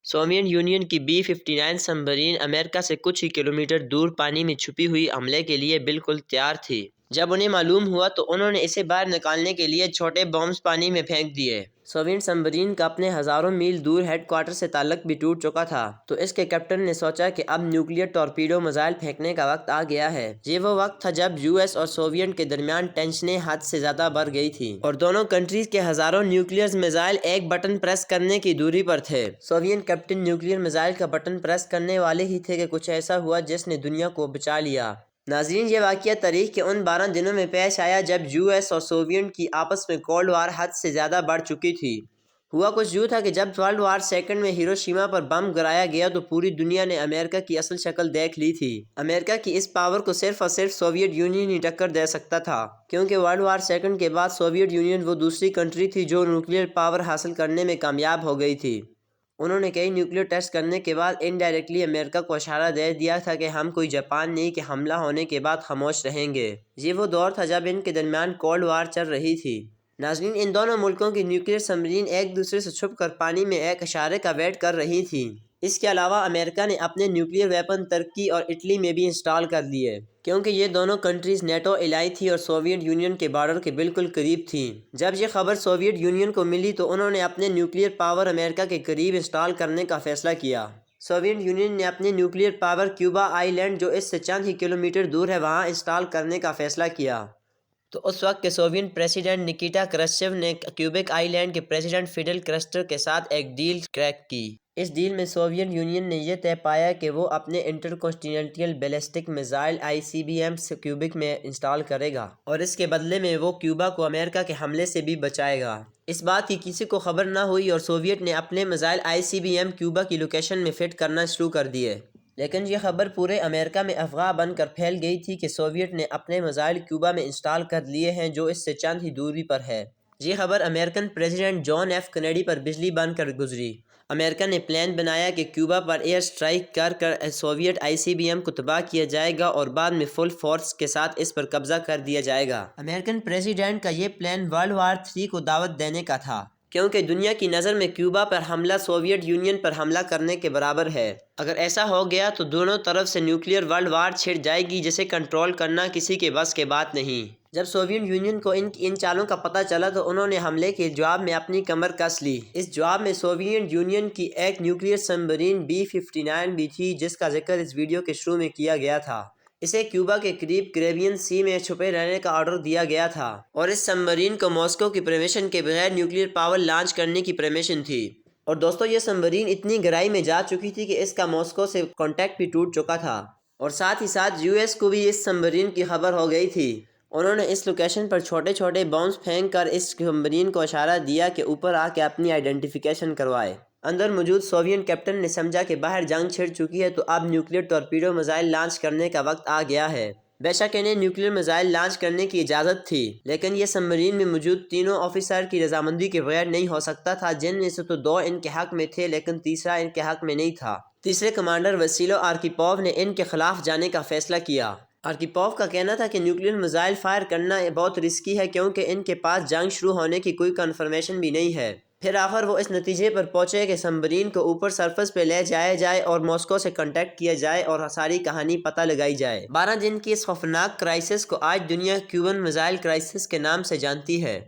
Soviet union کی B-59 سب Marine امریکہ سے کچھ ہی کلومیٹر دور پانی میں چھپی ہوئی حملے کے لیے بالکل تیار تھی۔ جب انہیں معلوم ہوا تو انہوں نے اسے باہر نکالنے کے لیے چھوٹے بمز پانی میں پھینک دیے۔ سوویت سب مرین کا اپنے ہزاروں میل دور ہیڈ کوارٹر سے تعلق بھی ٹوٹ چکا تھا، تو اس کے کیپٹن نے سوچا کہ اب نیوکلیئر ٹورپیڈو میزائل پھینکنے کا وقت آ گیا ہے۔ یہ وہ وقت تھا جب US اور سوویت کے درمیان ٹینشنیں حد سے زیادہ بڑھ گئی تھیں اور دونوں کنٹریز کے ہزاروں نیوکلیئر میزائل ایک بٹن پریس کرنے کی دوری پر تھے۔ سوویت کیپٹن نیوکلیئر میزائل کا بٹن پریس کرنے والے ہی تھے کہ کچھ ایسا ہوا جس نے دنیا کو بچا لیا۔ ناظرین، یہ واقعہ تاریخ کے ان 12 دنوں میں پیش آیا جب US اور سوویت کی آپس میں کولڈ وار حد سے زیادہ بڑھ چکی تھی۔ ہوا کچھ یوں تھا کہ جب ورلڈ وار سیکنڈ میں ہیروشیما پر بم گرایا گیا تو پوری دنیا نے امریکہ کی اصل شکل دیکھ لی تھی۔ امریکہ کی اس پاور کو صرف اور صرف سوویت یونین ہی ٹکر دے سکتا تھا، کیونکہ ورلڈ وار سیکنڈ کے بعد سوویت یونین وہ دوسری کنٹری تھی جو نیوکلیئر پاور حاصل کرنے میں کامیاب ہو گئی تھی۔ انہوں نے کئی نیوکلیئر ٹیسٹ کرنے کے بعد انڈائریکٹلی امریکہ کو اشارہ دے دیا تھا کہ ہم کوئی جاپان نہیں کہ حملہ ہونے کے بعد خاموش رہیں گے۔ یہ وہ دور تھا جب ان کے درمیان کولڈ وار چل رہی تھی۔ ناظرین، ان دونوں ملکوں کی نیوکلیئر سب مرین ایک دوسرے سے چھپ کر پانی میں ایک اشارے کا ویٹ کر رہی تھیں۔ اس کے علاوہ امریکہ نے اپنے نیوکلیئر ویپن ترکی اور اٹلی میں بھی انسٹال کر لیے، کیونکہ یہ دونوں کنٹریز نیٹو الائی تھی اور سوویت یونین کے بارڈر کے بالکل قریب تھیں۔ جب یہ خبر سوویت یونین کو ملی تو انہوں نے اپنے نیوکلیئر پاور امریکہ کے قریب انسٹال کرنے کا فیصلہ کیا۔ سوویت یونین نے اپنی نیوکلیئر پاور کیوبا آئی لینڈ، جو اس سے چند ہی کلومیٹر دور ہے، وہاں انسٹال کرنے کا فیصلہ کیا۔ تو اس وقت کے سوویت پریزیڈنٹ نکیٹا کرشچیو نے کیوبک آئی لینڈ کے پریزیڈنٹ فیڈل کاسٹرو کے ساتھ ایک ڈیل کریک کی۔ اس ڈیل میں سوویت یونین نے یہ طے پایا کہ وہ اپنے intercontinental ballistic missile ICBM Cuba میں انسٹال کرے گا، اور اس کے بدلے میں وہ کیوبا کو امریکہ کے حملے سے بھی بچائے گا۔ اس بات کی کسی کو خبر نہ ہوئی اور سوویت نے اپنے میزائل ICBM کیوبا کی لوکیشن میں فٹ کرنا شروع کر دیے۔ لیکن یہ خبر پورے امریکہ میں افواہ بن کر پھیل گئی تھی کہ سوویت نے اپنے میزائل کیوبا میں انسٹال کر لیے ہیں، جو اس سے چند ہی دوری پر ہے۔ یہ خبر American president John F Kennedy پر بجلی بن کر گزری۔ امریکہ نے پلان بنایا کہ کیوبا پر ایئر اسٹرائک کر سوویت ICBM کو تباہ کیا جائے گا اور بعد میں فل فورس کے ساتھ اس پر قبضہ کر دیا جائے گا۔ امریکن پریزیڈنٹ کا یہ پلان ورلڈ وار 3 کو دعوت دینے کا تھا، کیونکہ دنیا کی نظر میں کیوبا پر حملہ سوویت یونین پر حملہ کرنے کے برابر ہے۔ اگر ایسا ہو گیا تو دونوں طرف سے نیوکلیئر ورلڈ وار چھڑ جائے گی، جسے کنٹرول کرنا کسی کے بس کی بات نہیں۔ جب سوویت یونین کو ان چالوں کا پتہ چلا تو انہوں نے حملے کے جواب میں اپنی کمر کس لی۔ اس جواب میں سوویت یونین کی ایک نیوکلیئر سب مرین B-59 بھی تھی، جس کا ذکر اس ویڈیو کے شروع میں کیا گیا تھا۔ اسے کیوبا کے قریب کیریبین سی میں چھپے رہنے کا آرڈر دیا گیا تھا، اور اس سب مرین کو ماسکو کی پرمیشن کے بغیر نیوکلیئر پاور لانچ کرنے کی پرمیشن تھی۔ اور دوستو، یہ سب مرین اتنی گہرائی میں جا چکی تھی کہ اس کا ماسکو سے کانٹیکٹ بھی ٹوٹ چکا تھا، اور ساتھ ہی ساتھ US کو بھی اس سب مرین کی خبر ہو گئی تھی۔ انہوں نے اس لوکیشن پر چھوٹے چھوٹے بمز پھینک کر اس سب مرین کو اشارہ دیا کہ اوپر آ کے اپنی آئیڈینٹیفیکیشن کروائے۔ اندر موجود سوویت کیپٹن نے سمجھا کہ باہر جنگ چھڑ چکی ہے، تو اب نیوکلیئر ٹورپیڈو میزائل لانچ کرنے کا وقت آ گیا ہے۔ بے شک انہیں نیوکلیئر میزائل لانچ کرنے کی اجازت تھی، لیکن یہ سب مرین میں موجود تینوں آفیسر کی رضامندی کے بغیر نہیں ہو سکتا تھا، جن میں سے تو 2 ان کے حق میں تھے لیکن تیسرا ان کے حق میں نہیں تھا۔ تیسرے کمانڈر وسیلو آرکیپوف نے ان کے خلاف جانے کا فیصلہ کیا۔ آرکیپوف کا کہنا تھا کہ نیوکلیئر میزائل فائر کرنا بہت رسکی ہے، کیونکہ ان کے پاس جنگ شروع ہونے کی کوئی کنفرمیشن بھی نہیں ہے۔ پھر آخر وہ اس نتیجے پر پہنچے کہ سب مرین کو اوپر سرفس پہ لے جایا جائے اور ماسکو سے کنٹیکٹ کیا جائے اور ساری کہانی پتہ لگائی جائے۔ 12 دن کی اس خوفناک کرائسس کو آج دنیا کیوبن میزائل کرائسس کے نام سے جانتی ہے۔